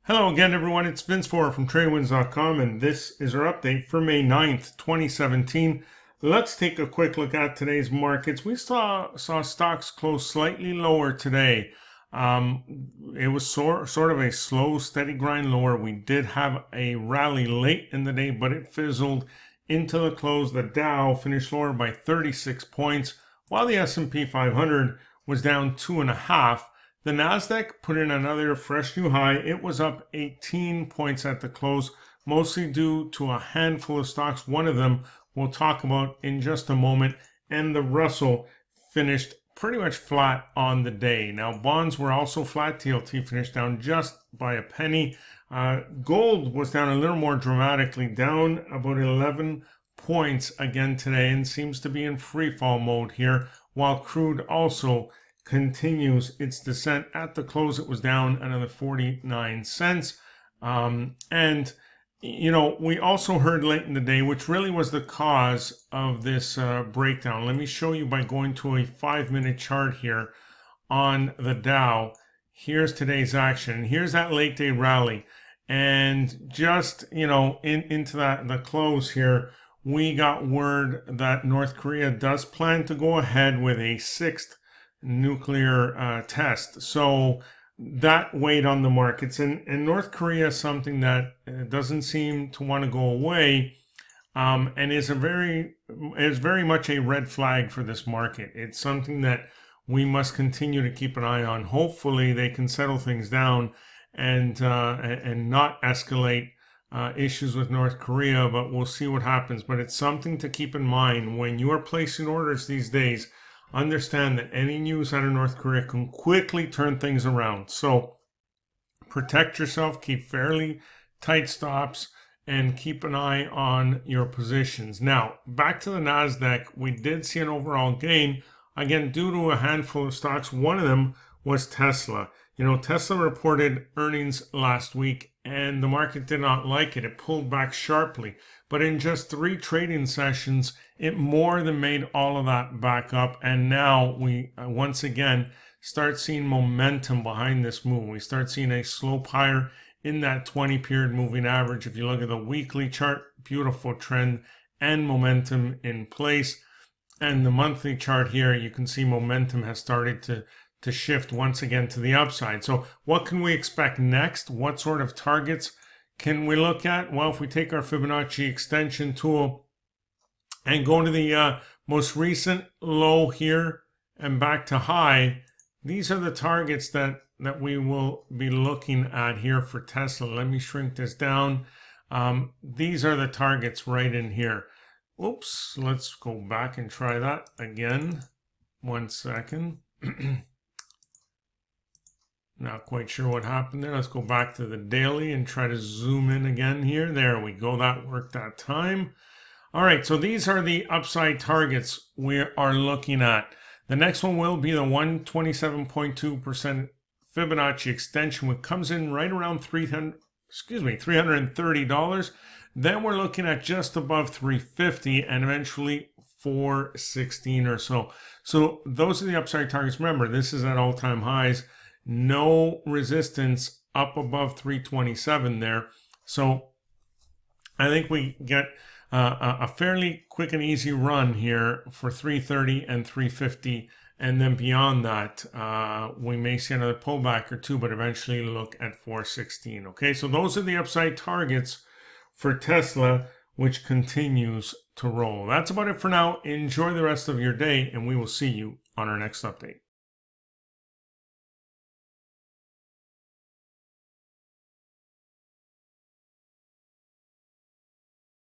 Hello again, everyone. It's Vince from TradeWinds.com, and this is our update for May 9th, 2017. Let's take a quick look at today's markets. We saw stocks close slightly lower today. It was sort of a slow, steady grind lower. We did have a rally late in the day, but it fizzled into the close. The Dow finished lower by 36 points, while the S&P 500 was down 2.5. The Nasdaq put in another fresh new high. It was up 18 points at the close, mostly due to a handful of stocks. One of them we'll talk about in just a moment. And the Russell finished pretty much flat on the day. Now, bonds were also flat. TLT finished down just by a penny. Gold was down a little more dramatically, down about 11 points again today, and seems to be in free fall mode here, while crude also continues its descent. At the close, it was down another 49 cents. And, we also heard late in the day, which really was the cause of this breakdown. Let me show you by going to a 5-minute chart here on the Dow. Here's today's action. Here's that late day rally. And just, into the close here, we got word that North Korea does plan to go ahead with a 6th nuclear test. So that weighed on the markets, and North Korea is something that doesn't seem to want to go away, and is very much a red flag for this market. It's something that we must continue to keep an eye on. Hopefully they can settle things down and not escalate issues with North Korea, but we'll see what happens. But it's something to keep in mind when you are placing orders these days. Understand that any news out of North Korea can quickly turn things around. So protect yourself, keep fairly tight stops, and keep an eye on your positions. Now, back to the Nasdaq, we did see an overall gain, again, due to a handful of stocks. One of them was Tesla. Tesla reported earnings last week, and the market did not like it. It pulled back sharply. But in just 3 trading sessions, it more than made all of that back up. And now we once again start seeing momentum behind this move. We start seeing a slope higher in that 20-period moving average. If you look at the weekly chart, beautiful trend and momentum in place. And the monthly chart here, you can see momentum has started to shift once again to the upside. So what can we expect next? What sort of targets can we look at? Well, if we take our Fibonacci extension tool and go to the most recent low here and back to high, these are the targets that we will be looking at here for Tesla. Let me shrink this down. These are the targets right in here. Oops, let's go back and try that again. 1 second. Not quite sure what happened there. Let's go back to the daily and try to zoom in again here. There we go. That worked that time. All right, so these are the upside targets we are looking at. The next one will be the 127.2% Fibonacci extension, which comes in right around $330. Then we're looking at just above 350 and eventually 416 or so. So those are the upside targets. Remember, this is at all-time highs. No resistance up above 327 there. So I think we get a fairly quick and easy run here for 330 and 350. And then beyond that, we may see another pullback or two, but eventually look at 416. Okay, so those are the upside targets for Tesla, which continues to roll. That's about it for now. Enjoy the rest of your day, and we will see you on our next update.